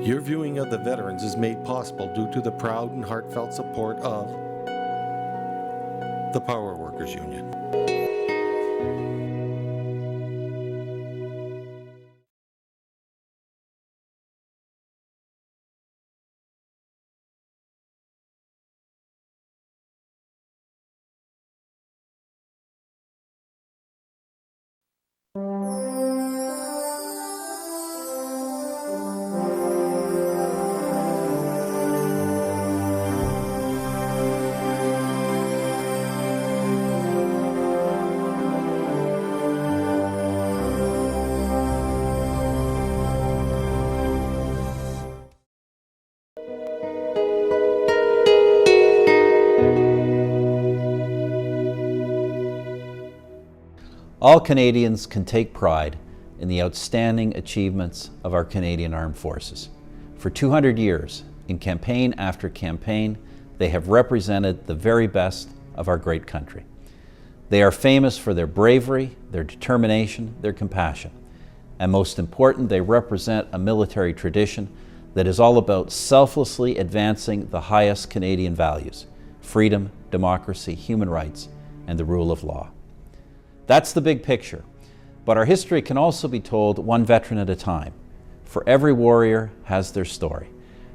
Your viewing of the veterans is made possible due to the proud and heartfelt support of the Power Workers Union. All Canadians can take pride in the outstanding achievements of our Canadian Armed Forces. For 200 years, in campaign after campaign, they have represented the very best of our great country. They are famous for their bravery, their determination, their compassion. And most important, they represent a military tradition that is all about selflessly advancing the highest Canadian values: freedom, democracy, human rights, and the rule of law. That's the big picture, but our history can also be told one veteran at a time. For every warrior has their story,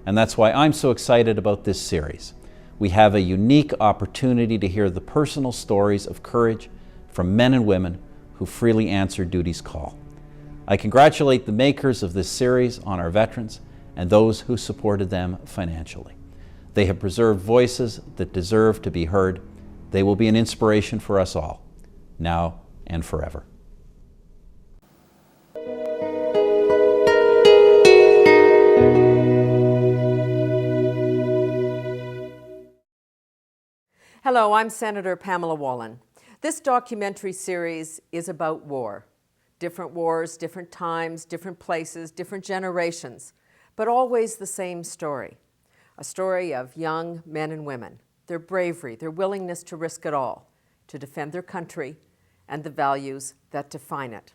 and that's why I'm so excited about this series. We have a unique opportunity to hear the personal stories of courage from men and women who freely answered duty's call. I congratulate the makers of this series on our veterans and those who supported them financially. They have preserved voices that deserve to be heard. They will be an inspiration for us all, now and forever. Hello, I'm Senator Pamela Wallin. This documentary series is about war. Different wars, different times, different places, different generations, but always the same story. A story of young men and women, their bravery, their willingness to risk it all, to defend their country and the values that define it.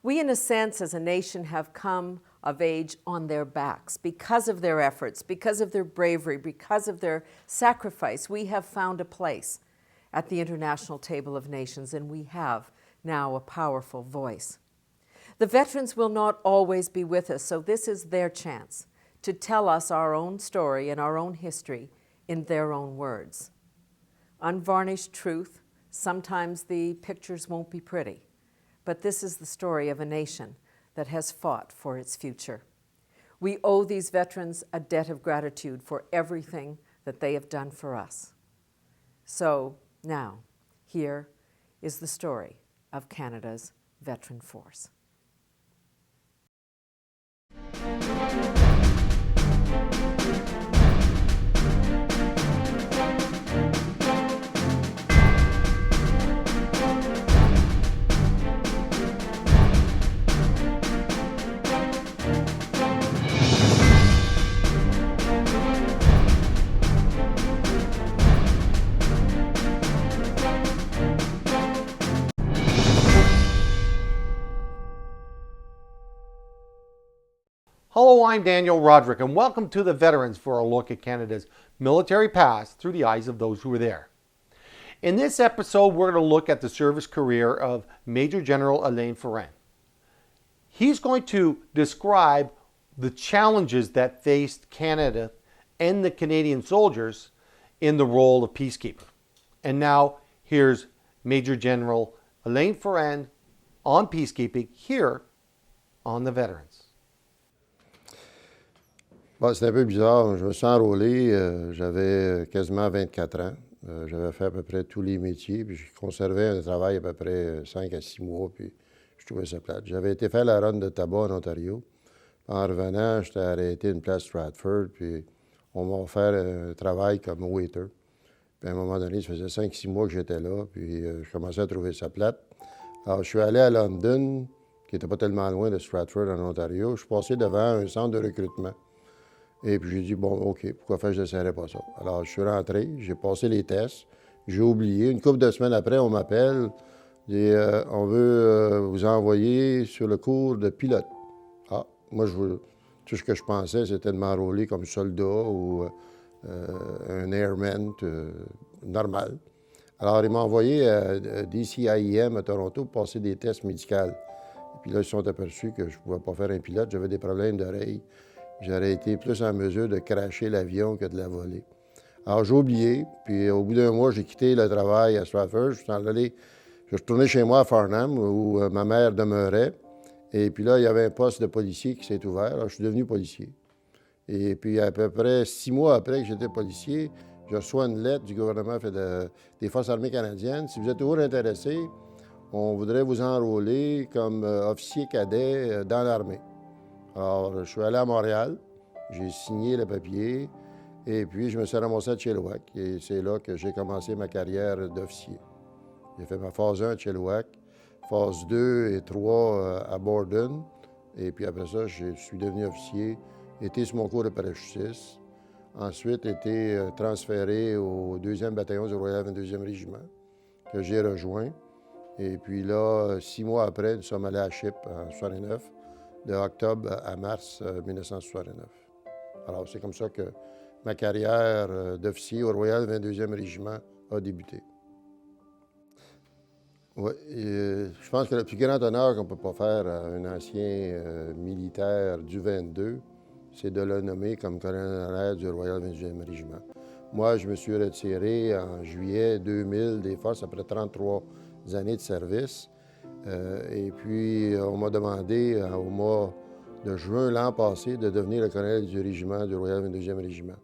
We, in a sense, as a nation, have come of age on their backs. Because of their efforts, because of their bravery, because of their sacrifice, we have found a place at the International Table of Nations, and we have now a powerful voice. The veterans will not always be with us, so this is their chance to tell us our own story and our own history in their own words. Unvarnished truth. Sometimes the pictures won't be pretty, but this is the story of a nation that has fought for its future. We owe these veterans a debt of gratitude for everything that they have done for us. So now, here is the story of Canada's Veteran Force. Hello, I'm Daniel Roderick, and welcome to the Veterans for a look at Canada's military past through the eyes of those who were there. In this episode, we're going to look at the service career of Major General Alain Ferrand. He's going to describe the challenges that faced Canada and the Canadian soldiers in the role of peacekeeper. And now, here's Major General Alain Ferrand on peacekeeping here on the Veterans. Bon, c'est un peu bizarre. Je me suis enrôlé, j'avais quasiment 24 ans. J'avais fait à peu près tous les métiers, puis je conservais un travail à peu près 5 à 6 mois, puis je trouvais ça plate. J'avais été faire la run de tabac en Ontario. En revenant, j'étais arrêté à une place Stratford, puis on m'a offert un travail comme waiter. Puis à un moment donné, ça faisait 5-6 mois que j'étais là, puis je commençais à trouver ça plate. Alors, je suis allé à London, qui n'était pas tellement loin de Stratford en Ontario. Je suis passé devant un centre de recrutement. Et puis j'ai dit, bon, OK, pourquoi faire, je n'essaierai pas ça. Alors, je suis rentré, j'ai passé les tests, j'ai oublié. Une couple de semaines après, on m'appelle, et on veut vous envoyer sur le cours de pilote. Ah, moi, je tout ce que je pensais, c'était de m'enrôler comme soldat ou un airman normal. Alors, ils m'ont envoyé à DCIM à Toronto pour passer des tests médicaux. Et puis là, ils se sont aperçus que je ne pouvais pas faire un pilote, j'avais des problèmes d'oreille. J'aurais été plus en mesure de crasher l'avion que de la voler. Alors, j'ai oublié, puis au bout d'un mois, j'ai quitté le travail à Stratford. Je suis retourné chez moi à Farnham, où ma mère demeurait. Et puis là, il y avait un poste de policier qui s'est ouvert. Alors, je suis devenu policier. Et puis, à peu près 6 mois après que j'étais policier, je reçois une lettre du gouvernement des Forces armées canadiennes. Si vous êtes toujours intéressé, on voudrait vous enrôler comme officier cadet dans l'armée. Alors, je suis allé à Montréal, j'ai signé le papier, et puis je me suis ramassé à Chilliwack. Et c'est là que j'ai commencé ma carrière d'officier. J'ai fait ma phase 1 à Chilliwack, phase 2 et 3 à Borden. Et puis après ça, je suis devenu officier, été sur mon cours de parachutiste. Ensuite, été transféré au 2e bataillon du Royal 22e Régiment, que j'ai rejoint. Et puis là, 6 mois après, nous sommes allés à Chypre en 1969, de octobre à mars 1969. Alors, c'est comme ça que ma carrière d'officier au Royal 22e Régiment a débuté. Oui, je pense que le plus grand honneur qu'on ne peut pas faire à un ancien militaire du 22, c'est de le nommer comme colonel du Royal 22e Régiment. Moi, je me suis retiré en juillet 2000 des forces après 33 années de service. Et puis, on m'a demandé au mois de juin l'an passé de devenir le colonel du régiment du Royal 22e Régiment.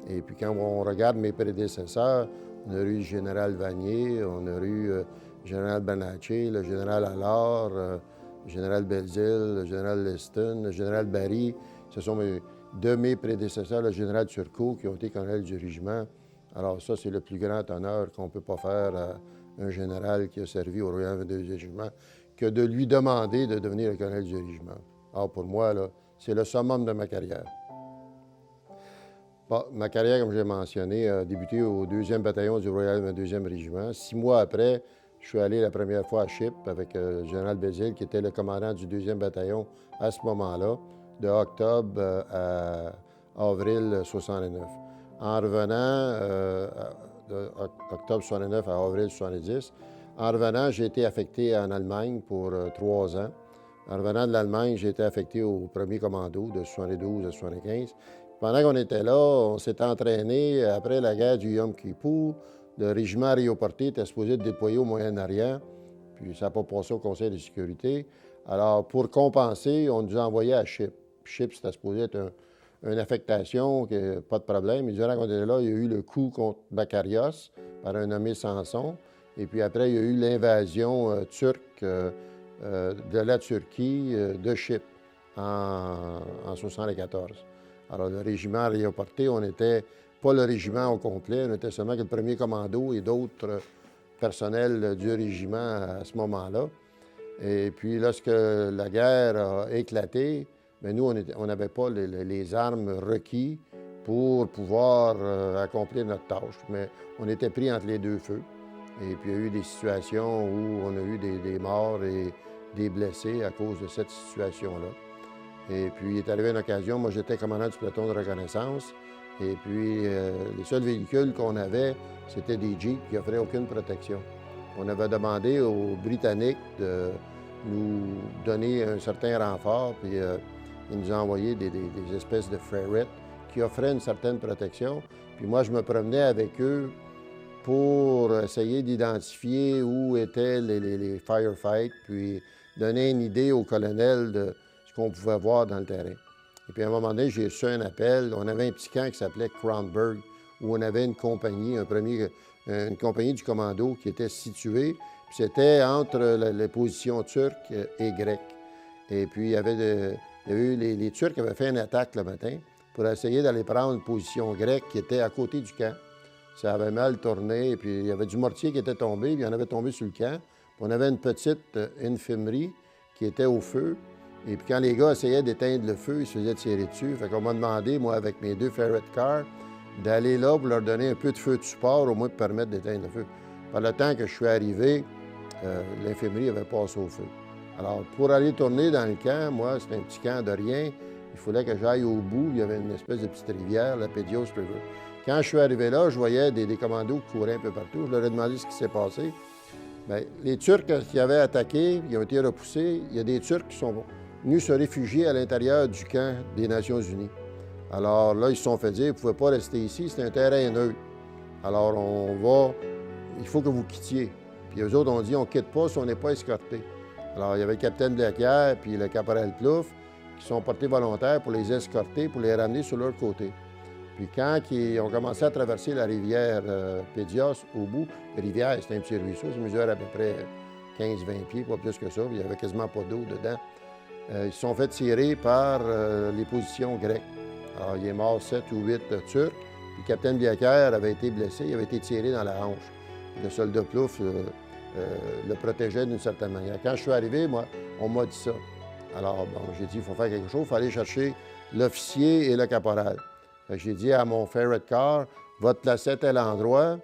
Et puis, quand on regarde mes prédécesseurs, on a eu le général Vanier, on a eu le général Banacci, le général Allard, le général Belzile, le général Liston, le général Barry. Ce sont de mes prédécesseurs, le général Turcot, qui ont été colonel du régiment. Alors ça, c'est le plus grand honneur qu'on ne peut pas faire à un général qui a servi au Royal 22e Régiment que de lui demander de devenir le colonel du régiment. Alors pour moi, là, c'est le summum de ma carrière. Bon, ma carrière, comme j'ai mentionné, a débuté au 2e bataillon du Royal 22e Régiment. 6 mois après, je suis allé la première fois à Chypre avec le général Bézil, qui était le commandant du 2e bataillon à ce moment-là, de octobre à avril 69. En revenant, de octobre 69 à avril 70, en revenant, j'ai été affecté en Allemagne pour 3 ans. En revenant de l'Allemagne, j'ai été affecté au 1er commando de 72 à 75. Pendant qu'on était là, on s'est entraîné après la guerre du Yom Kippour. Le régiment Rio Porté était supposé être déployé au Moyen-Orient, puis ça n'a pas passé au Conseil de sécurité. Alors, pour compenser, on nous a envoyés à Chypre. Chypre, c'était supposé être une affectation, pas de problème. Et durant qu'on était là, il y a eu le coup contre Makarios par un nommé Samson. Et puis après, il y a eu l'invasion turque de la Turquie de Chypre en 1974. Alors, le régiment Rio Porté, on n'était pas le régiment au complet, on était seulement que le 1er commando et d'autres personnels du régiment à ce moment-là. Et puis, lorsque la guerre a éclaté, bien, nous, on n'avait pas les armes requises pour pouvoir accomplir notre tâche. Mais on était pris entre les deux feux. Et puis, il y a eu des situations où on a eu des morts et des blessés à cause de cette situation-là. Et puis, il est arrivé une occasion, moi, j'étais commandant du peloton de reconnaissance. Et puis, les seuls véhicules qu'on avait, c'était des Jeeps qui n'offraient aucune protection. On avait demandé aux Britanniques de nous donner un certain renfort, puis ils nous ont envoyé des espèces de Ferret qui offraient une certaine protection. Puis moi, je me promenais avec eux pour essayer d'identifier où étaient les firefights, puis donner une idée au colonel de ce qu'on pouvait voir dans le terrain. Et puis à un moment donné, j'ai reçu un appel. On avait un petit camp qui s'appelait Kronberg, où on avait une compagnie, une compagnie du commando qui était située. Puis c'était entre les positions turques et grecques. Et puis il y avait eu les Turcs avaient fait une attaque le matin pour essayer d'aller prendre une position grecque qui était à côté du camp. Ça avait mal tourné, et puis il y avait du mortier qui était tombé, puis il y en avait tombé sur le camp. Puis on avait une petite infirmerie qui était au feu. Et puis quand les gars essayaient d'éteindre le feu, ils se faisaient tirer dessus. Fait qu'on m'a demandé, moi, avec mes 2 Ferret Cars, d'aller là pour leur donner un peu de feu de support, au moins pour permettre d'éteindre le feu. Par le temps que je suis arrivé, l'infirmerie avait passé au feu. Alors, pour aller tourner dans le camp, moi, c'était un petit camp de rien, Il fallait que j'aille au bout. Il y avait une espèce de petite rivière, la Pédios River. Quand je suis arrivé là, je voyais des commandos qui couraient un peu partout. Je leur ai demandé ce qui s'est passé. Bien, les Turcs qui avaient attaqué, ils ont été repoussés. Il y a des Turcs qui sont venus se réfugier à l'intérieur du camp des Nations unies. Alors là, ils se sont fait dire, vous ne pouvez pas rester ici, c'est un terrain neutre. Alors il faut que vous quittiez. Puis eux autres ont dit, on ne quitte pas si on n'est pas escorté. Alors il y avait le capitaine Blaquière puis le caporal Plouffe qui sont portés volontaires pour les escorter, pour les ramener sur leur côté. Puis quand ils ont commencé à traverser la rivière Pédios au bout, la rivière, c'était un petit ruisseau, ça mesure à peu près 15-20 pieds, pas plus que ça, puis il n'y avait quasiment pas d'eau dedans. Ils se sont fait tirer par les positions grecques. Alors, il est mort 7 ou 8 Turcs. Puis le capitaine Blaquière avait été blessé, il avait été tiré dans la hanche. Le soldat Plouffe le protégeait d'une certaine manière. Quand je suis arrivé, moi, on m'a dit ça. Alors, bon, j'ai dit, il faut faire quelque chose, il faut aller chercher l'officier et le caporal. J'ai dit à mon ferret car, va te placer à tel endroit.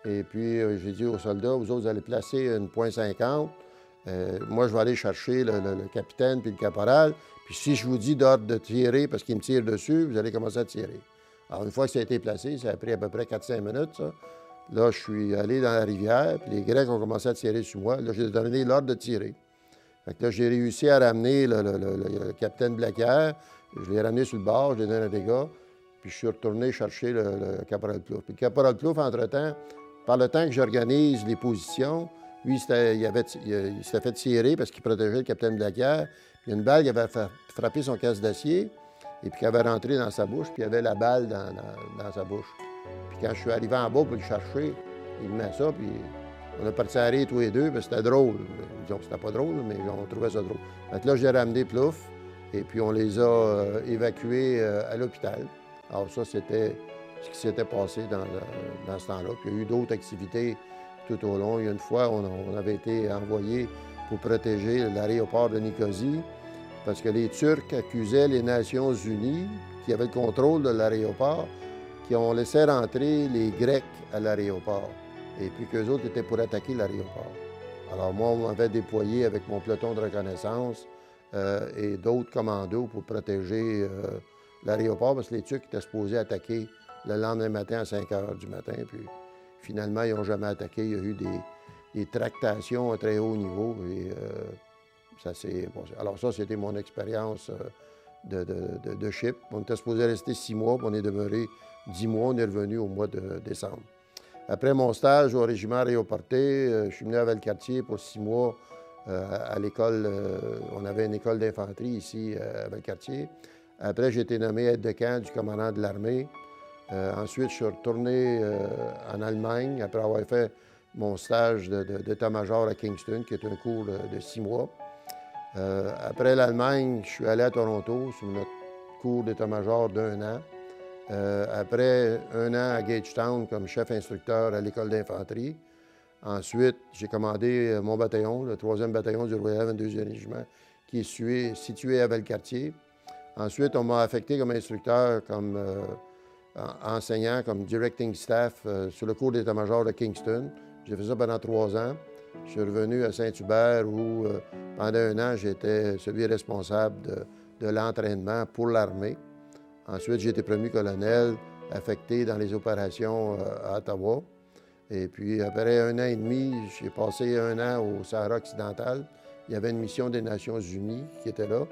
Et puis, j'ai dit aux soldats, vous autres, vous allez placer une .50. Moi, je vais aller chercher le capitaine puis le caporal. Puis si je vous dis d'ordre de tirer parce qu'il me tire dessus, vous allez commencer à tirer. Alors, une fois que ça a été placé, ça a pris à peu près 4-5 minutes, ça. Là, je suis allé dans la rivière, puis les Grecs ont commencé à tirer sur moi. Là, j'ai donné l'ordre de tirer. Fait que là, j'ai réussi à ramener le capitaine Blaquière. Je l'ai ramené sur le bord, je lui ai donné un dégât. Puis je suis retourné chercher le caporal Plouffe. Puis le caporal Plouffe, entre-temps, par le temps que j'organise les positions, lui, il s'était fait tirer parce qu'il protégeait le capitaine Blaquière. Puis une balle qui avait frappé son casque d'acier et puis qui avait rentré dans sa bouche, puis il y avait la balle dans sa bouche. Puis quand je suis arrivé en bas pour le chercher, il me met ça, puis on a parti à rire tous les deux, puis c'était drôle. Disons que c'était pas drôle, mais on trouvait ça drôle. Fait que là, j'ai ramené Plouffe, et puis on les a évacués à l'hôpital. Alors ça, c'était ce qui s'était passé dans ce temps-là. Puis il y a eu d'autres activités tout au long. Il y a une fois, on avait été envoyé pour protéger l'aéroport de Nicosie, parce que les Turcs accusaient les Nations unies, qui avaient le contrôle de l'aéroport, qui ont laissé rentrer les Grecs à l'aéroport, et puis qu'eux autres étaient pour attaquer l'aéroport. Alors moi, on m'avait déployé avec mon peloton de reconnaissance et d'autres commandos pour protéger l'aéroport, parce que les Turcs étaient supposés attaquer le lendemain matin à 5 heures du matin, puis finalement, ils n'ont jamais attaqué. Il y a eu des tractations à très haut niveau, et ça s'est passé. Alors ça, c'était mon expérience de ship. On était supposé rester 6 mois, puis on est demeuré 10 mois. On est revenu au mois de décembre. Après mon stage au régiment Aéroporté, je suis venu à Valcartier pour 6 mois à l'école. On avait une école d'infanterie ici à Valcartier. Après, j'ai été nommé aide de camp du commandant de l'armée. Ensuite, je suis retourné en Allemagne après avoir fait mon stage d'état-major à Kingston, qui est un cours de 6 mois. Après l'Allemagne, je suis allé à Toronto sur notre cours d'état-major d'1 an. Après 1 an à Gagetown comme chef instructeur à l'école d'infanterie. Ensuite, j'ai commandé mon bataillon, le 3e bataillon du Royal 22e Régiment, qui est situé à Valcartier. Ensuite, on m'a affecté comme instructeur, comme enseignant, comme directing staff sur le cours d'état-major de Kingston. J'ai fait ça pendant 3 ans. Je suis revenu à Saint-Hubert où, pendant 1 an, j'étais celui responsable de l'entraînement pour l'armée. Ensuite, j'ai été promu colonel, affecté dans les opérations à Ottawa. Et puis, après 1 an et demi, j'ai passé 1 an au Sahara occidental. Il y avait une mission des Nations unies qui était là.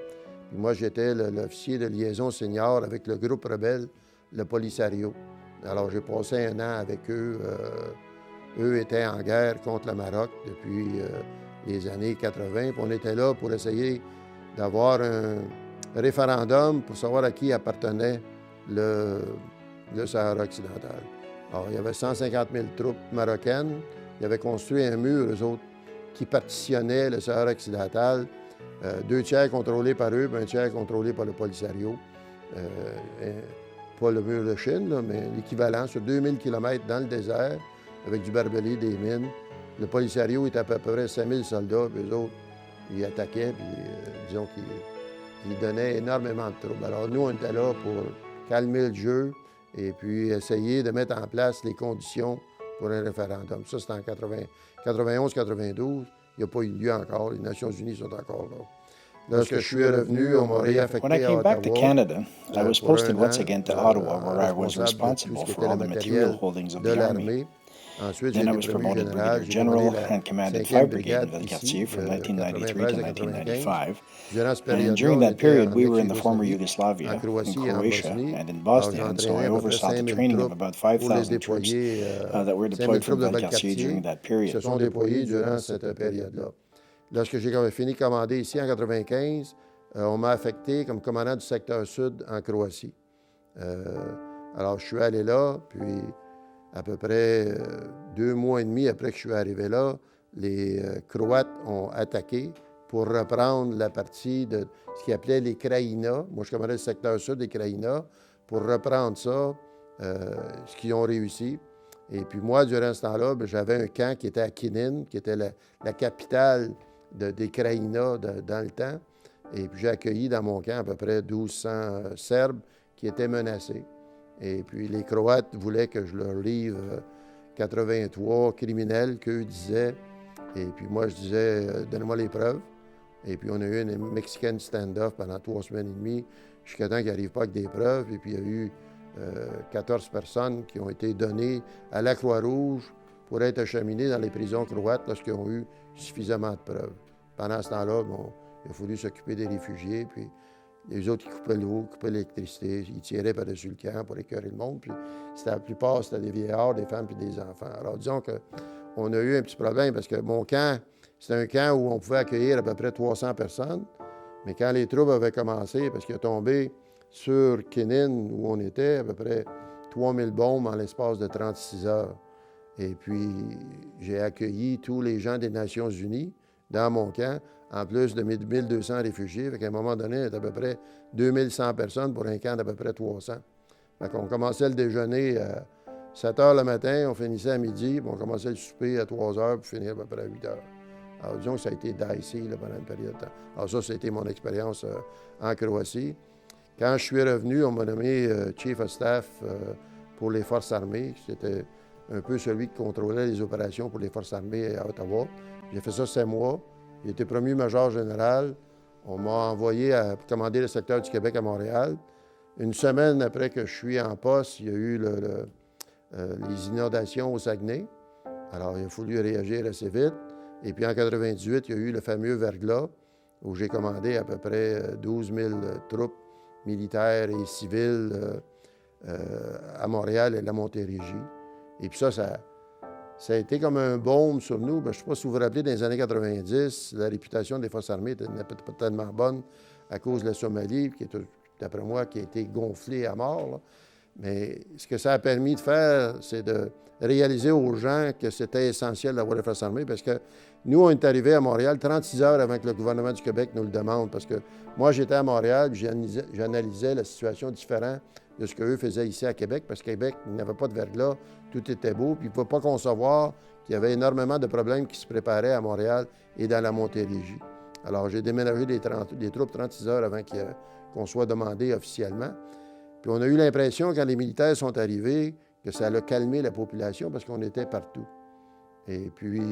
Puis moi, j'étais l'officier de liaison senior avec le groupe rebelle, le Polisario. Alors, j'ai passé 1 an avec eux. Eux étaient en guerre contre le Maroc depuis les années 80. Puis on était là pour essayer d'avoir un référendum pour savoir à qui appartenait le Sahara occidental. Alors, il y avait 150 000 troupes marocaines. Ils avaient construit un mur, eux autres, qui partitionnaient le Sahara occidental. 2 tiers contrôlés par eux, puis 1 tiers contrôlé par le Polisario. Pas le mur de Chine, là, mais l'équivalent sur 2000 km dans le désert, avec du barbelé, des mines. Le Polisario était à peu près 5000 soldats, puis eux autres, ils attaquaient, puis disons qu'ils donnaient énormément de troubles. Alors nous, on était là pour calmer le jeu et puis essayer de mettre en place les conditions pour un référendum. Ça, c'était en 91-92. Il n'y a pas eu lieu encore. Les Nations unies sont encore là. Lorsque je suis revenu, on m'a réaffecté When I à came back to Ottawa, Canada, I was pour posted un once an, again to Ottawa, where I was responsable de tout responsible ce qui for était all le the material matériel holdings of de the Army. l'armée. Ensuite, j'ai Then I été was promu promoted général. Brigadier J'ai commandé General la and commanded 5e 5 brigades brigade in ici, Valcartier from de 1993 to 93 à 95. 1995. Durant cette And période-là, during on that était period, en we were in the former ex-Yougoslavie, en Yugoslavia, in Croatie et en Croatia, Bosnie. and in Alors, Bosnia, and so j'entraînais I à peu près oversaw the 5000 training of troupes about pour les 5,000 troops déployer, that were 5000 deployed from troupes de Valcartier during Valcartier that qui period. se sont déployées durant cette période-là. Lorsque j'ai fini de commander ici en 95, on m'a affecté comme commandant du secteur sud en Croatie. Alors, je suis allé là, puis à peu près 2 mois et demi après que je suis arrivé là, les Croates ont attaqué pour reprendre la partie de ce qu'ils appelaient les Krajina. Moi, je commandais le secteur sud des Krajina. Pour reprendre ça, ce qu'ils ont réussi. Et puis moi, durant ce temps-là, j'avais un camp qui était à Kinin, qui était la capitale des Krajina dans le temps. Et puis j'ai accueilli dans mon camp à peu près 1200 Serbes qui étaient menacés. Et puis les Croates voulaient que je leur livre 83 criminels qu'eux disaient. Et puis moi, je disais, donnez-moi les preuves. Et puis on a eu une Mexican stand-off pendant 3 semaines et demie, jusqu'à temps qu'ils n'arrivent pas avec des preuves. Et puis il y a eu 14 personnes qui ont été données à la Croix-Rouge pour être acheminées dans les prisons croates lorsqu'ils ont eu suffisamment de preuves. Pendant ce temps-là, il a fallu s'occuper des réfugiés, puis les autres qui coupaient l'eau, coupaient l'électricité, ils tiraient par-dessus le camp pour écœurer le monde. Puis la plupart, c'était des vieillards, des femmes puis des enfants. Alors disons qu'on a eu un petit problème parce que mon camp, c'était un camp où on pouvait accueillir à peu près 300 personnes. Mais quand les troubles avaient commencé, parce qu'il a tombé sur Kinin, où on était, à peu près 3000 bombes en l'espace de 36 heures. Et puis, j'ai accueilli tous les gens des Nations unies dans mon camp, en plus de 1200 réfugiés. Fait qu'à un moment donné, il y avait à peu près 2100 personnes pour un camp d'à peu près 300. Fait qu'on commençait le déjeuner à 7 heures le matin, on finissait à midi, puis on commençait le souper à 3 heures, puis finir à peu près à 8 heures. Alors, disons que ça a été dicey là, pendant une période de temps. Alors, ça, c'était mon expérience en Croatie. Quand je suis revenu, on m'a nommé Chief of Staff pour les Forces armées. C'était un peu celui qui contrôlait les opérations pour les Forces armées à Ottawa. J'ai fait ça 7 mois. J'ai été promu major général. On m'a envoyé à commander le secteur du Québec à Montréal. Une semaine après que je suis en poste, il y a eu les inondations au Saguenay. Alors, il a fallu réagir assez vite. Et puis en 98, il y a eu le fameux verglas, où j'ai commandé à peu près 12 000 troupes militaires et civiles à Montréal et la Montérégie. Et puis ça a été comme un baume sur nous. Je ne sais pas si vous vous rappelez, dans les années 90, la réputation des Forces armées n'était pas tellement bonne à cause de la Somalie, qui est, d'après moi, qui a été gonflée à mort, là. Mais ce que ça a permis de faire, c'est de réaliser aux gens que c'était essentiel d'avoir les Forces armées, parce que nous, on est arrivés à Montréal 36 heures avant que le gouvernement du Québec nous le demande, parce que moi, j'étais à Montréal, puis j'analysais la situation différente de ce qu'eux faisaient ici à Québec, parce que Québec, il n'y avait pas de verglas, tout était beau, puis ils ne pouvaient pas concevoir qu'il y avait énormément de problèmes qui se préparaient à Montréal et dans la Montérégie. Alors, j'ai déménagé les troupes 36 heures avant qu'on soit demandé officiellement. Puis on a eu l'impression, quand les militaires sont arrivés, que ça a calmé la population parce qu'on était partout. Et puis,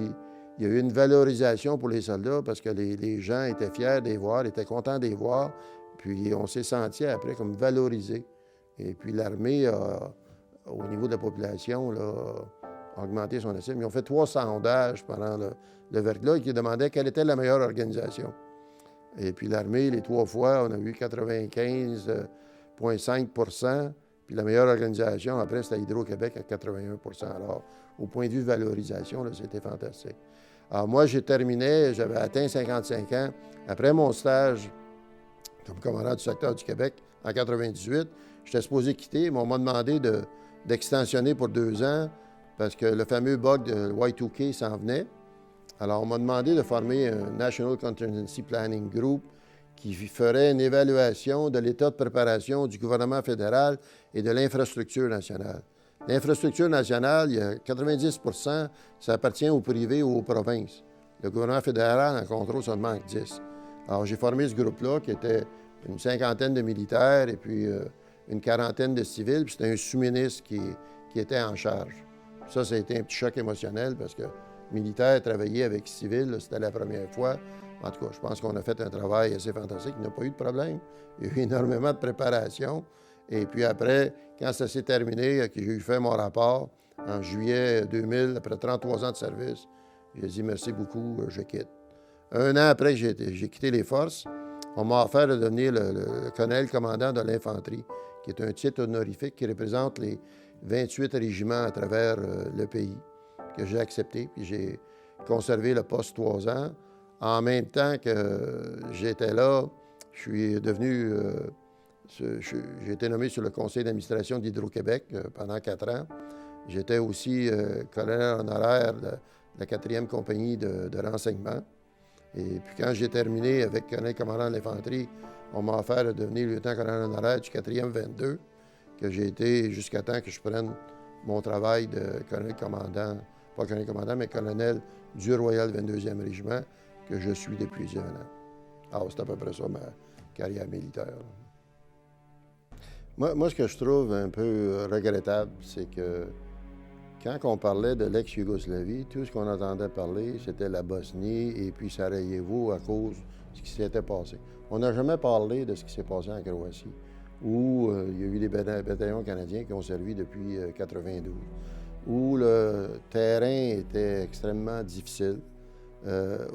il y a eu une valorisation pour les soldats parce que les gens étaient fiers de les voir, étaient contents de les voir. Puis on s'est senti après comme valorisés. Et puis l'armée, au niveau de la population, là, a augmenté son estime. Ils ont fait 3 sondages pendant le verglas qui demandaient quelle était la meilleure organisation. Et puis l'armée, les 3 fois, on a eu 95,5 %. Puis la meilleure organisation, après, c'était Hydro-Québec à 81 %. Alors, au point de vue de valorisation, là, c'était fantastique. Alors, moi, j'ai terminé, j'avais atteint 55 ans. Après mon stage comme commandant du secteur du Québec en 98, j'étais supposé quitter, mais on m'a demandé d'extensionner pour 2 ans parce que le fameux bug de Y2K s'en venait. Alors, on m'a demandé de former un National Contingency Planning Group qui ferait une évaluation de l'état de préparation du gouvernement fédéral et de l'infrastructure nationale. L'infrastructure nationale, il y a 90 % ça appartient au privé ou aux provinces. Le gouvernement fédéral en contrôle seulement 10. Alors, j'ai formé ce groupe-là qui était une 50aine de militaires et puis une 40aine de civils, puis c'était un sous-ministre qui était en charge. Ça a été un petit choc émotionnel parce que militaire travailler avec civil, c'était la première fois. En tout cas, je pense qu'on a fait un travail assez fantastique. Il n'y a pas eu de problème. Il y a eu énormément de préparation. Et puis après, quand ça s'est terminé, que j'ai fait mon rapport en juillet 2000, après 33 ans de service, j'ai dit merci beaucoup, je quitte. Un an après que j'ai quitté les forces, on m'a offert de devenir le colonel commandant de l'infanterie, qui est un titre honorifique qui représente les 28 régiments à travers le pays, que j'ai accepté. Puis j'ai conservé le poste 3 ans. En même temps que j'étais là, je suis devenu... j'ai été nommé sur le conseil d'administration d'Hydro-Québec pendant 4 ans. J'étais aussi colonel honoraire de la 4e compagnie de renseignement. Et puis quand j'ai terminé avec colonel commandant de l'infanterie, on m'a offert de devenir lieutenant-colonel honoraire du 4e 22, que j'ai été jusqu'à temps que je prenne mon travail de colonel commandant, pas colonel commandant, mais colonel du Royal 22e Régiment, que je suis depuis 1 an. Alors, c'est à peu près ça ma carrière militaire. Moi, ce que je trouve un peu regrettable, c'est que quand on parlait de l'ex-Yougoslavie, tout ce qu'on entendait parler, c'était la Bosnie et puis Sarajevo à cause de ce qui s'était passé. On n'a jamais parlé de ce qui s'est passé en Croatie, où il y a eu des bataillons canadiens qui ont servi depuis 1992, où le terrain était extrêmement difficile,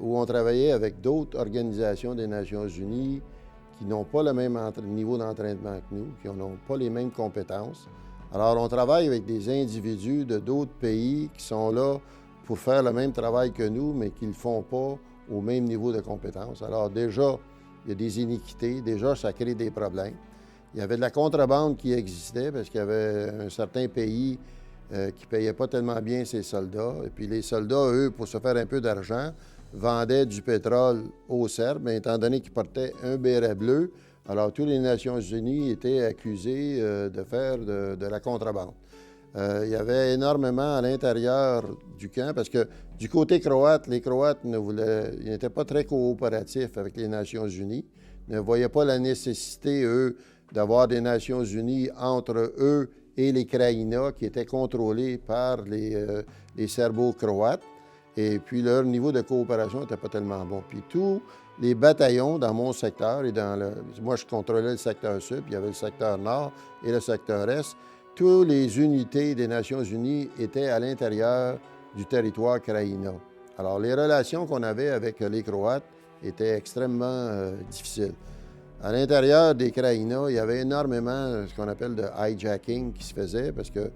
où on travaillait avec d'autres organisations des Nations unies qui n'ont pas le même niveau d'entraînement que nous, qui n'ont pas les mêmes compétences. Alors, on travaille avec des individus de d'autres pays qui sont là pour faire le même travail que nous, mais qui ne le font pas au même niveau de compétence. Alors, déjà, il y a des iniquités. Déjà, ça crée des problèmes. Il y avait de la contrebande qui existait parce qu'il y avait un certain pays qui ne payait pas tellement bien ses soldats. Et puis, les soldats, eux, pour se faire un peu d'argent, vendaient du pétrole aux Serbes, mais étant donné qu'ils portaient un béret bleu, alors, toutes les Nations unies étaient accusées de faire de la contrebande. Il y avait énormément à l'intérieur du camp, parce que du côté croate, les Croates ils n'étaient pas très coopératifs avec les Nations unies, ne voyaient pas la nécessité, eux, d'avoir des Nations unies entre eux et les Kraïnas, qui étaient contrôlés par les Serbo-Croates. Et puis, leur niveau de coopération n'était pas tellement bon. Puis tous les bataillons dans mon secteur, moi, je contrôlais le secteur sud, puis il y avait le secteur nord et le secteur est. Toutes les unités des Nations unies étaient à l'intérieur du territoire kraïna. Alors, les relations qu'on avait avec les Croates étaient extrêmement difficiles. À l'intérieur des Kraïnas, il y avait énormément ce qu'on appelle de hijacking qui se faisait, parce que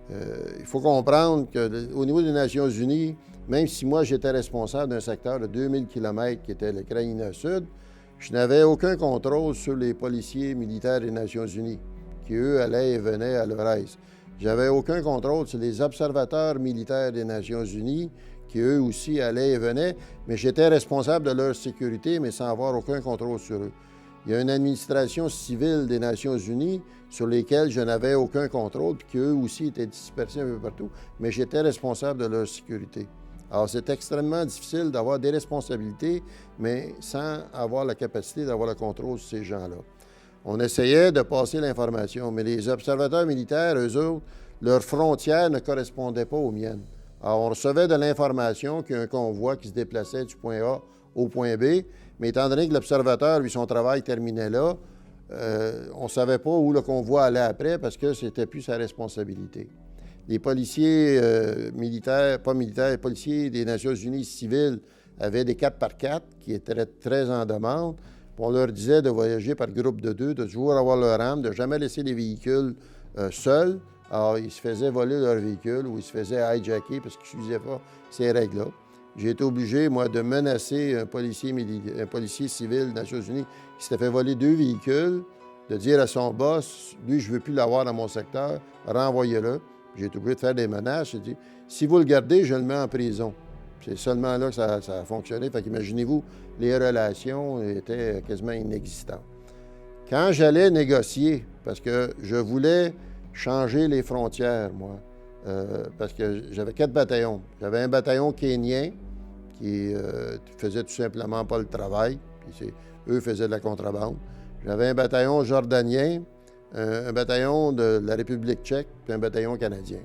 il faut comprendre qu'au niveau des Nations unies, même si moi j'étais responsable d'un secteur de 2000 km qui était le Kraïna Sud, je n'avais aucun contrôle sur les policiers militaires des Nations unies, qui eux allaient et venaient à leur aise. J'avais aucun contrôle sur les observateurs militaires des Nations unies, qui eux aussi allaient et venaient, mais j'étais responsable de leur sécurité, mais sans avoir aucun contrôle sur eux. Il y a une administration civile des Nations unies sur lesquelles je n'avais aucun contrôle, puis qu'eux aussi étaient dispersés un peu partout, mais j'étais responsable de leur sécurité. Alors, c'est extrêmement difficile d'avoir des responsabilités, mais sans avoir la capacité d'avoir le contrôle sur ces gens-là. On essayait de passer l'information, mais les observateurs militaires, eux autres, leurs frontières ne correspondaient pas aux miennes. Alors, on recevait de l'information qu'il y a un convoi qui se déplaçait du point A au point B, mais étant donné que l'observateur, lui, son travail terminait là, on ne savait pas où le convoi allait après parce que c'était plus sa responsabilité. Les policiers les policiers des Nations unies civiles avaient des 4x4 qui étaient très en demande. On leur disait de voyager par groupe de 2, de toujours avoir leur arme, de jamais laisser les véhicules seuls. Alors, ils se faisaient voler leur véhicule ou ils se faisaient hijacker parce qu'ils ne suivaient pas ces règles-là. J'ai été obligé, moi, de menacer un policier civil des Nations unies qui s'était fait voler 2 véhicules, de dire à son boss, lui, je ne veux plus l'avoir dans mon secteur, renvoyez-le. J'ai été obligé de faire des menaces. J'ai dit, si vous le gardez, je le mets en prison. C'est seulement là que ça a fonctionné. Fait qu'imaginez-vous, les relations étaient quasiment inexistantes. Quand j'allais négocier, parce que je voulais changer les frontières, moi, parce que j'avais 4 bataillons. J'avais un bataillon kénien qui faisait tout simplement pas le travail, puis eux faisaient de la contrebande. J'avais un bataillon jordanien, un bataillon de la République tchèque, puis un bataillon canadien.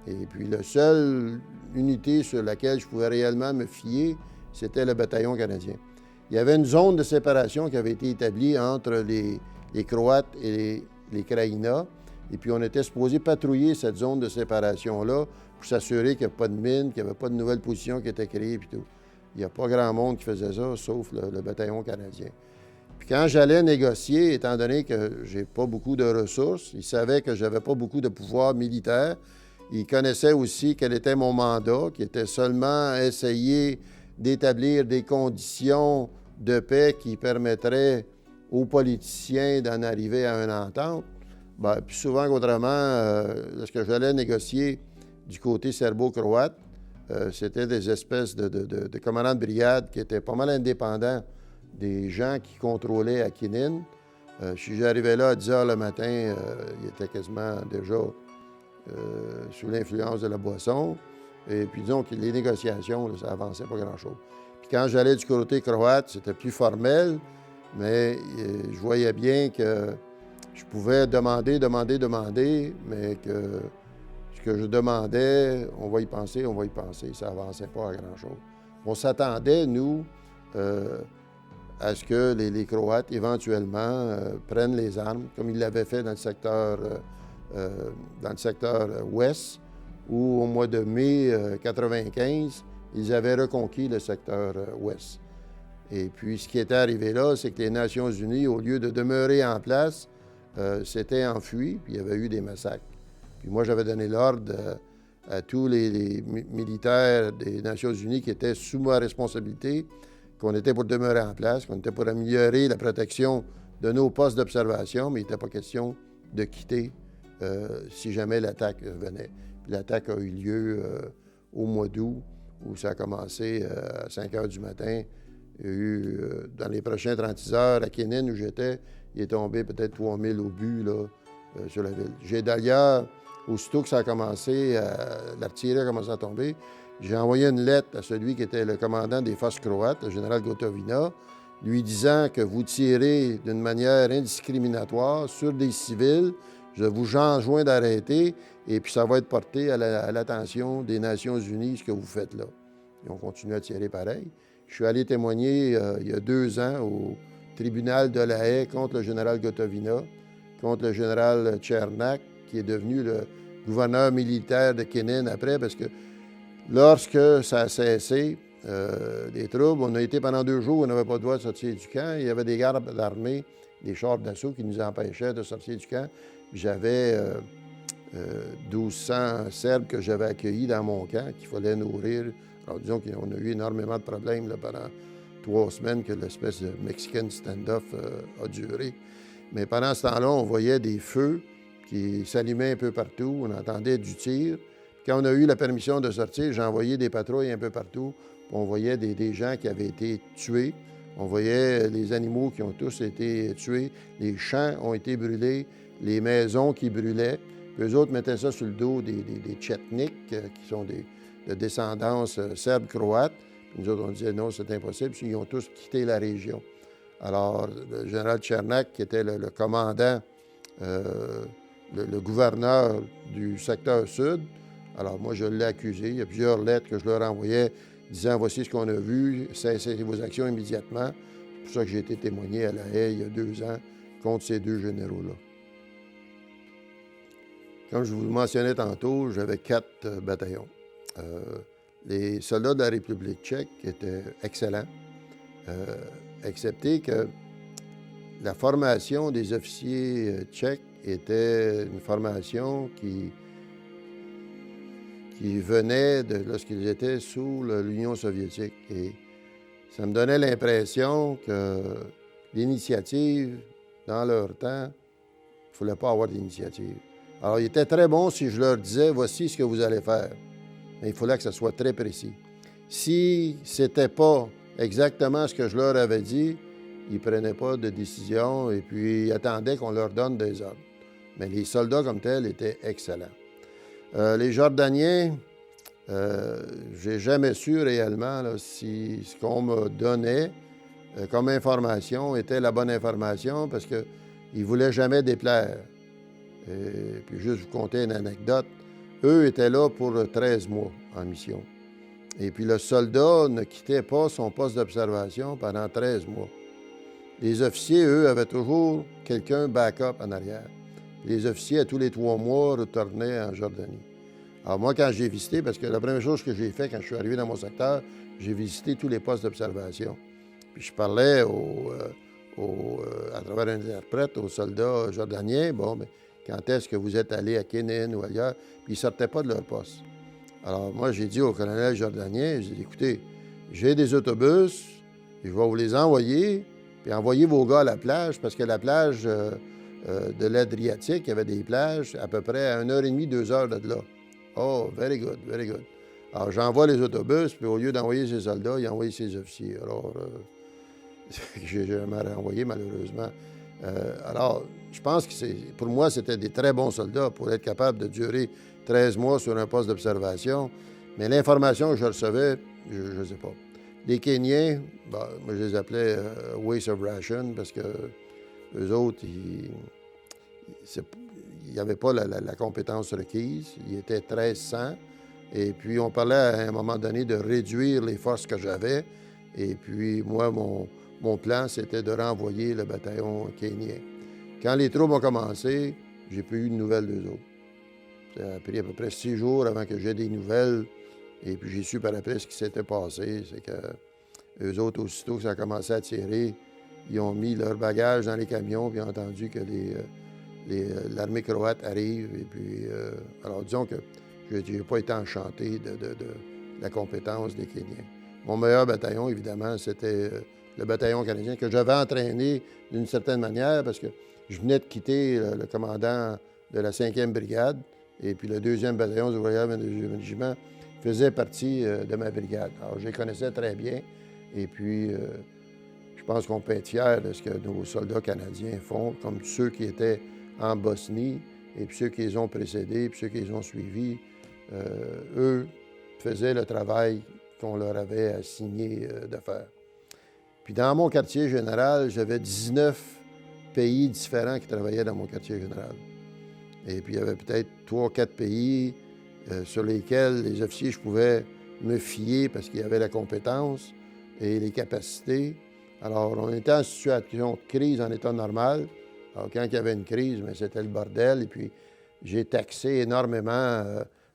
Et puis la seule unité sur laquelle je pouvais réellement me fier, c'était le bataillon canadien. il y avait une zone de séparation qui avait été établie entre les Croates et les Kraïnas. Et puis, on était supposé patrouiller cette zone de séparation-là pour s'assurer qu'il n'y avait pas de mines, qu'il n'y avait pas de nouvelles positions qui étaient créées, puis tout. Il n'y a pas grand monde qui faisait ça, sauf le bataillon canadien. Puis quand j'allais négocier, étant donné que j'ai pas beaucoup de ressources, ils savaient que j'avais pas beaucoup de pouvoir militaire. Ils connaissaient aussi quel était mon mandat, qui était seulement essayer d'établir des conditions de paix qui permettraient aux politiciens d'en arriver à une entente. Bien, plus souvent qu'autrement, lorsque j'allais négocier du côté serbo-croate, c'était des espèces de commandants de brigade qui étaient pas mal indépendants des gens qui contrôlaient Akinine. Si j'arrivais là à 10 h le matin, il était quasiment déjà sous l'influence de la boisson. Et puis disons que les négociations, là, ça avançait pas grand-chose. Puis quand j'allais du côté croate, c'était plus formel, mais je voyais bien que je pouvais demander, mais que ce que je demandais, on va y penser, ça avançait pas à grand-chose. On s'attendait, nous, à ce que les Croates, éventuellement, prennent les armes, comme ils l'avaient fait dans le secteur ouest, où au mois de mai 1995, ils avaient reconquis le secteur ouest. Et puis, ce qui était arrivé là, c'est que les Nations unies, au lieu de demeurer en place, s'étaient enfuis, puis il y avait eu des massacres. Puis moi, j'avais donné l'ordre à tous les militaires des Nations unies qui étaient sous ma responsabilité, qu'on était pour demeurer en place, qu'on était pour améliorer la protection de nos postes d'observation, mais il n'était pas question de quitter si jamais l'attaque venait. Puis l'attaque a eu lieu au mois d'août, où ça a commencé à 5 h du matin. Il y a eu, dans les prochaines 36 heures, à Kenin, où j'étais, il est tombé peut-être 3000 obus là, sur la ville. J'ai d'ailleurs, aussitôt que ça a commencé, l'artillerie a commencé à tomber, j'ai envoyé une lettre à celui qui était le commandant des forces croates, le général Gotovina, lui disant que vous tirez d'une manière indiscriminatoire sur des civils. Je vous enjoins d'arrêter et puis ça va être porté à l'attention des Nations unies, ce que vous faites là. Ils ont continué à tirer pareil. Je suis allé témoigner il y a 2 ans au tribunal de La Haye contre le général Gotovina, contre le général Tchernak, qui est devenu le gouverneur militaire de Kenin après, parce que lorsque ça a cessé, les troubles, on a été pendant 2 jours, on n'avait pas le droit de sortir du camp. Il y avait des gardes d'armée, des chars d'assaut qui nous empêchaient de sortir du camp. J'avais 1200 Serbes que j'avais accueillis dans mon camp, qu'il fallait nourrir. Alors, disons qu'on a eu énormément de problèmes là, pendant 3 semaines que l'espèce de Mexican standoff a duré. Mais pendant ce temps-là, on voyait des feux qui s'allumaient un peu partout. On entendait du tir. Quand on a eu la permission de sortir, j'ai envoyé des patrouilles un peu partout. On voyait des gens qui avaient été tués. On voyait les animaux qui ont tous été tués. Les champs ont été brûlés. Les maisons qui brûlaient. Puis eux autres mettaient ça sur le dos des Tchetniks, qui sont de descendance serbe-croate. Nous autres, on disait non, c'est impossible. Ils ont tous quitté la région. Alors, le général Tchernak, qui était le commandant, le gouverneur du secteur sud, alors moi, je l'ai accusé. Il y a plusieurs lettres que je leur envoyais disant « Voici ce qu'on a vu, cessez vos actions immédiatement ». C'est pour ça que j'ai été témoigné à La Haye il y a 2 ans contre ces 2 généraux-là. Comme je vous le mentionnais tantôt, j'avais 4 bataillons. Les soldats de la République tchèque étaient excellents, excepté que la formation des officiers tchèques était une formation qui venait de lorsqu'ils étaient sous l'Union soviétique. Et ça me donnait l'impression que l'initiative, dans leur temps, il ne fallait pas avoir d'initiative. Alors, il était très bon si je leur disais, voici ce que vous allez faire. Mais il fallait que ce soit très précis. Si ce n'était pas exactement ce que je leur avais dit, ils ne prenaient pas de décision et puis ils attendaient qu'on leur donne des ordres. Mais les soldats comme tels étaient excellents. Les Jordaniens, j'ai jamais su réellement là, si ce qu'on me donnait comme information était la bonne information parce qu'ils ne voulaient jamais déplaire. Et puis juste vous conter une anecdote. Eux étaient là pour 13 mois en mission. Et puis le soldat ne quittait pas son poste d'observation pendant 13 mois. Les officiers, eux, avaient toujours quelqu'un backup en arrière. Les officiers, à tous les 3 mois, retournaient en Jordanie. Alors moi, quand j'ai visité, parce que la première chose que j'ai fait quand je suis arrivé dans mon secteur, j'ai visité tous les postes d'observation. Puis je parlais à travers un interprète aux soldats jordaniens. Bon, mais quand est-ce que vous êtes allés à Kénin ou ailleurs? Puis ils ne sortaient pas de leur poste. Alors moi, j'ai dit au colonel jordanien, j'ai dit, écoutez, j'ai des autobus, je vais vous les envoyer, puis envoyez vos gars à la plage, parce que la plage de l'Adriatique, il y avait des plages à peu près à 1h30, 2 heures de là. Oh, very good, very good. Alors, j'envoie les autobus, puis au lieu d'envoyer ses soldats, il a envoyé ses officiers. Alors, j'ai jamais renvoyé, malheureusement. Alors, je pense que pour moi, c'était des très bons soldats pour être capables de durer 13 mois sur un poste d'observation. Mais l'information que je recevais, je ne sais pas. Les Kenyans, moi, je les appelais waste of ration parce que eux autres, ils n'avaient pas la compétence requise. Ils étaient 1300. Et puis, on parlait à un moment donné de réduire les forces que j'avais. Et puis, moi, mon plan, c'était de renvoyer le bataillon kenyan. Quand les troupes ont commencé, j'ai plus eu de nouvelles d'eux autres. Ça a pris à peu près 6 jours avant que j'aie des nouvelles. Et puis, j'ai su par après ce qui s'était passé. C'est que eux autres, aussitôt que ça a commencé à tirer, ils ont mis leurs bagages dans les camions, puis ils ont entendu que l'armée croate arrive. Et puis, alors, disons que je n'ai pas été enchanté de la compétence des Kenyans. Mon meilleur bataillon, évidemment, c'était le bataillon canadien que j'avais entraîné d'une certaine manière parce que je venais de quitter le commandant de la 5e brigade et puis le 2e bataillon du Royal 22e régiment faisait partie de ma brigade. Alors, je les connaissais très bien et puis je pense qu'on peut être fiers de ce que nos soldats canadiens font, comme ceux qui étaient en Bosnie et puis ceux qui les ont précédés, puis ceux qui les ont suivis. Eux faisaient le travail qu'on leur avait assigné de faire. Puis dans mon quartier général, j'avais 19 pays différents qui travaillaient dans mon quartier général. Et puis il y avait peut-être 3 ou 4 pays sur lesquels les officiers, je pouvais me fier parce qu'ils avaient la compétence et les capacités. Alors, on était en situation de crise en état normal. Alors, quand il y avait une crise, mais c'était le bordel. Et puis, j'ai taxé énormément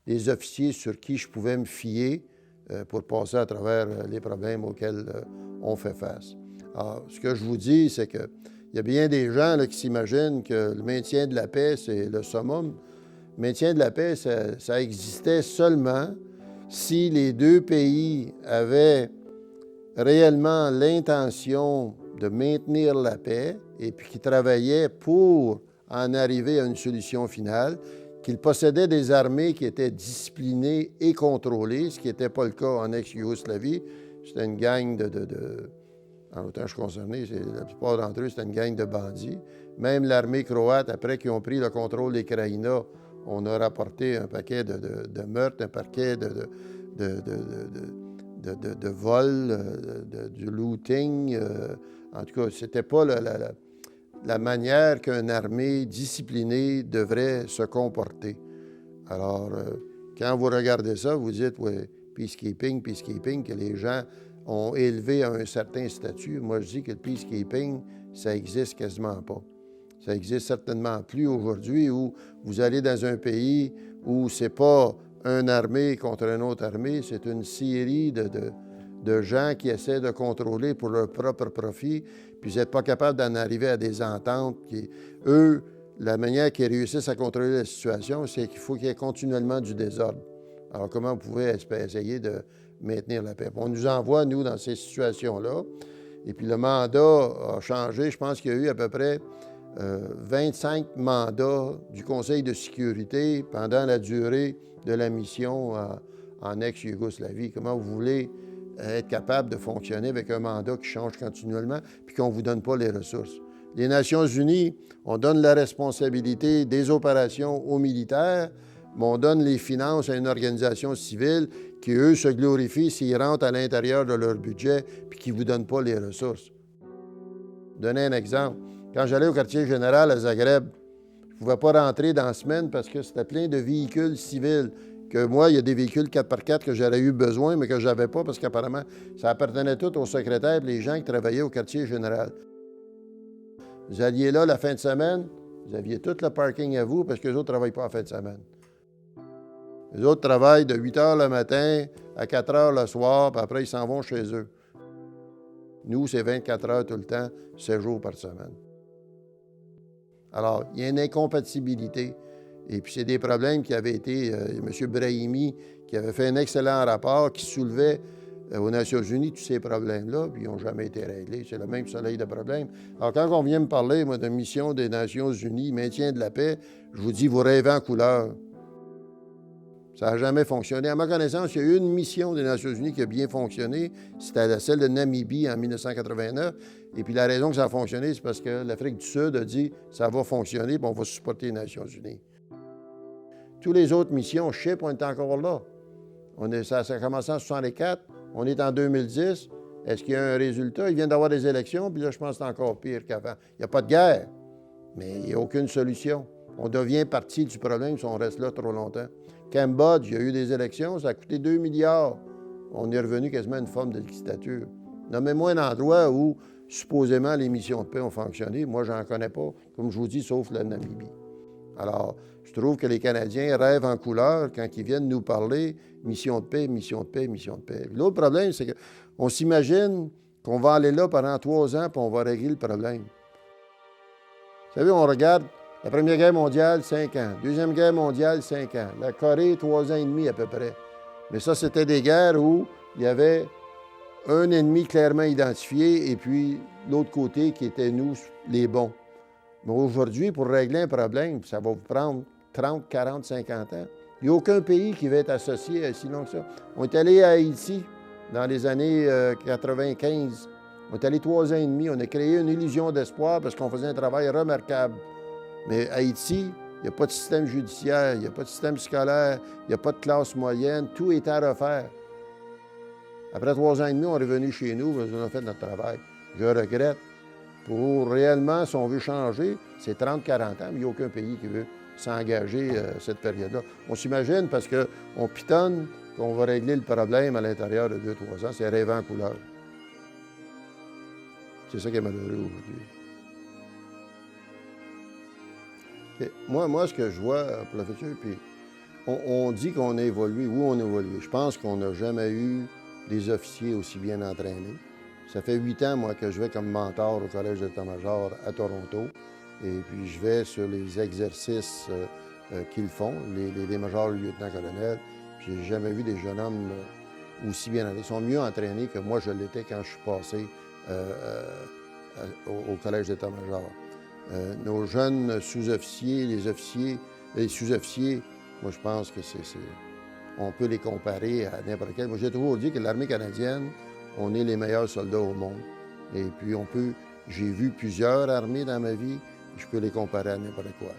des officiers sur qui je pouvais me fier pour passer à travers les problèmes auxquels on fait face. Alors, ce que je vous dis, c'est qu'il y a bien des gens là, qui s'imaginent que le maintien de la paix, c'est le summum. Le maintien de la paix, ça existait seulement si les deux pays avaient réellement l'intention de maintenir la paix et puis qui travaillaient pour en arriver à une solution finale, qu'ils possédaient des armées qui étaient disciplinées et contrôlées, ce qui n'était pas le cas en ex-Yougoslavie. C'était une gang en autant que je suis concerné, la plupart d'entre eux, c'était une gang de bandits. Même l'armée croate, après qu'ils ont pris le contrôle des Krajina, on a rapporté un paquet de meurtres, un paquet de vols, du looting. En tout cas, c'était pas la manière qu'une armée disciplinée devrait se comporter. Alors, quand vous regardez ça, vous dites, oui, peacekeeping, que les gens ont élevé à un certain statut. Moi, je dis que le peacekeeping, ça n'existe quasiment pas. Ça n'existe certainement plus aujourd'hui où vous allez dans un pays où c'est pas une armée contre une autre armée, c'est une série de gens qui essaient de contrôler pour leur propre profit, puis vous n'êtes pas capable d'en arriver à des ententes. Eux, la manière qu'ils réussissent à contrôler la situation, c'est qu'il faut qu'il y ait continuellement du désordre. Alors, comment vous pouvez essayer de maintenir la paix? On nous envoie, nous, dans ces situations-là, et puis le mandat a changé. Je pense qu'il y a eu à peu près 25 mandats du Conseil de sécurité pendant la durée de la mission en ex-Yougoslavie. Comment vous voulez être capable de fonctionner avec un mandat qui change continuellement puis qu'on ne vous donne pas les ressources? Les Nations unies, on donne la responsabilité des opérations aux militaires, mais on donne les finances à une organisation civile qui, eux, se glorifient s'ils rentrent à l'intérieur de leur budget puis qui ne vous donnent pas les ressources. Donner un exemple. Quand j'allais au quartier général à Zagreb, je ne pouvais pas rentrer dans la semaine parce que c'était plein de véhicules civils que moi, il y a des véhicules 4x4 que j'aurais eu besoin, mais que je n'avais pas parce qu'apparemment, ça appartenait tout aux secrétaires et les gens qui travaillaient au quartier général. Vous alliez là la fin de semaine, vous aviez tout le parking à vous parce que les autres ne travaillent pas en fin de semaine. Les autres travaillent de 8 heures le matin à 4 heures le soir, puis après, ils s'en vont chez eux. Nous, c'est 24 heures tout le temps, 7 jours par semaine. Alors, il y a une incompatibilité. Et puis, c'est des problèmes qui avaient été... M. Brahimi, qui avait fait un excellent rapport, qui soulevait aux Nations unies tous ces problèmes-là, puis ils n'ont jamais été réglés. C'est le même soleil de problèmes. Alors, quand on vient me parler, moi, de mission des Nations unies, maintien de la paix, je vous dis, vous rêvez en couleur. Ça n'a jamais fonctionné. À ma connaissance, il y a eu une mission des Nations unies qui a bien fonctionné. C'était celle de Namibie en 1989. Et puis la raison que ça a fonctionné, c'est parce que l'Afrique du Sud a dit « ça va fonctionner, puis on va supporter les Nations unies ». Toutes les autres missions, je sais, on est encore là. Ça a commencé en 1964, on est en 2010. Est-ce qu'il y a un résultat? Ils viennent d'avoir des élections, puis là, je pense que c'est encore pire qu'avant. Il n'y a pas de guerre, mais il n'y a aucune solution. On devient partie du problème si on reste là trop longtemps. Cambodge, il y a eu des élections, ça a coûté 2 milliards. On est revenu quasiment à une forme de dictature. Nommez-moi un endroit où, supposément, les missions de paix ont fonctionné. Moi, j'en connais pas, comme je vous dis, sauf la Namibie. Alors, je trouve que les Canadiens rêvent en couleur quand ils viennent nous parler mission de paix, mission de paix, mission de paix. L'autre problème, c'est qu'on s'imagine qu'on va aller là pendant 3 ans puis on va régler le problème. Vous savez, on regarde la Première Guerre mondiale, 5 ans. Deuxième Guerre mondiale, 5 ans. La Corée, 3 ans et demi à peu près. Mais ça, c'était des guerres où il y avait un ennemi clairement identifié et puis l'autre côté qui était nous, les bons. Mais aujourd'hui, pour régler un problème, ça va vous prendre 30, 40, 50 ans. Il n'y a aucun pays qui va être associé à si long que ça. On est allé à Haïti dans les années 95. On est allé 3 ans et demi. On a créé une illusion d'espoir parce qu'on faisait un travail remarquable. Mais Haïti, il n'y a pas de système judiciaire, il n'y a pas de système scolaire, il n'y a pas de classe moyenne. Tout est à refaire. Après 3 ans et demi, on est revenu chez nous, on a fait notre travail. Je regrette. Pour réellement, si on veut changer, c'est 30-40 ans, mais il n'y a aucun pays qui veut s'engager cette période-là. On s'imagine parce qu'on pitonne qu'on va régler le problème à l'intérieur de 2-3 ans. C'est rêvant en couleur. C'est ça qui est malheureux aujourd'hui. Okay. Moi, ce que je vois pour le futur, puis on dit qu'on a évolué. Oui, on a évolué. Je pense qu'on n'a jamais eu des officiers aussi bien entraînés. Ça fait 8 ans, moi, que je vais comme mentor au Collège d'état-major à Toronto. Et puis, je vais sur les exercices qu'ils font, les majors, les lieutenants-colonels. J'ai jamais vu des jeunes hommes aussi bien entraînés. Ils sont mieux entraînés que moi, je l'étais quand je suis passé au Collège d'état-major. Nos jeunes sous-officiers, les sous-officiers, moi, je pense que on peut les comparer à n'importe quel. Moi, j'ai toujours dit que l'armée canadienne, on est les meilleurs soldats au monde. Et puis, j'ai vu plusieurs armées dans ma vie, je peux les comparer à n'importe quoi.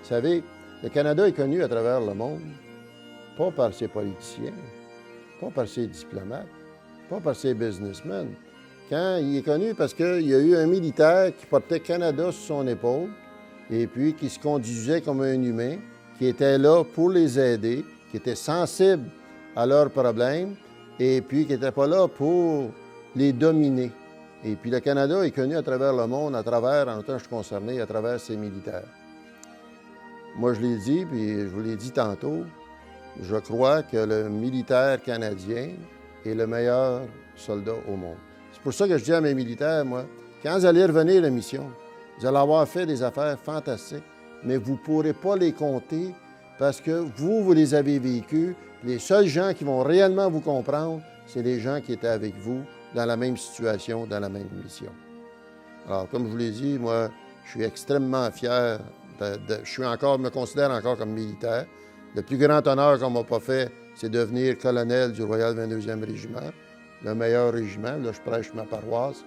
Vous savez, le Canada est connu à travers le monde, pas par ses politiciens, pas par ses diplomates, pas par ses businessmen. Quand il est connu parce qu'il y a eu un militaire qui portait Canada sur son épaule et puis qui se conduisait comme un humain, qui était là pour les aider, qui était sensible à leurs problèmes et puis qui n'était pas là pour les dominer. Et puis le Canada est connu à travers le monde, en autant que je suis concerné, à travers ses militaires. Moi, je l'ai dit, puis je vous l'ai dit tantôt, je crois que le militaire canadien est le meilleur soldat au monde. C'est pour ça que je dis à mes militaires, moi, quand vous allez revenir à la mission, vous allez avoir fait des affaires fantastiques, mais vous ne pourrez pas les compter parce que vous les avez vécues. Les seuls gens qui vont réellement vous comprendre, c'est les gens qui étaient avec vous dans la même situation, dans la même mission. Alors, comme je vous l'ai dit, moi, je suis extrêmement fier. Je me considère encore comme militaire. Le plus grand honneur qu'on ne m'a pas fait, c'est devenir colonel du Royal 22e Régiment, le meilleur régiment. Là, je prêche ma paroisse.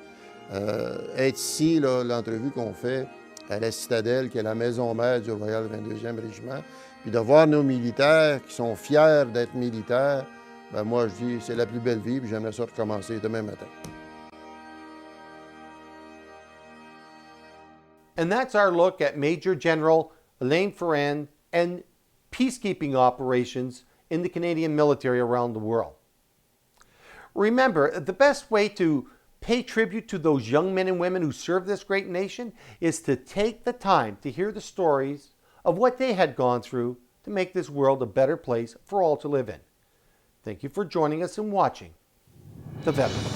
Être ici, là, l'entrevue qu'on fait à la Citadelle, qui est la maison mère du Royal 22e Régiment, puis de voir nos militaires qui sont fiers d'être militaires, ben moi, je dis, c'est la plus belle vie, puis j'aimerais ça recommencer demain matin. And that's our look at Major General Alain Ferrand and peacekeeping operations in the Canadian military around the world. Remember, the best way to pay tribute to those young men and women who served this great nation is to take the time to hear the stories of what they had gone through to make this world a better place for all to live in. Thank you for joining us and watching The Veterans.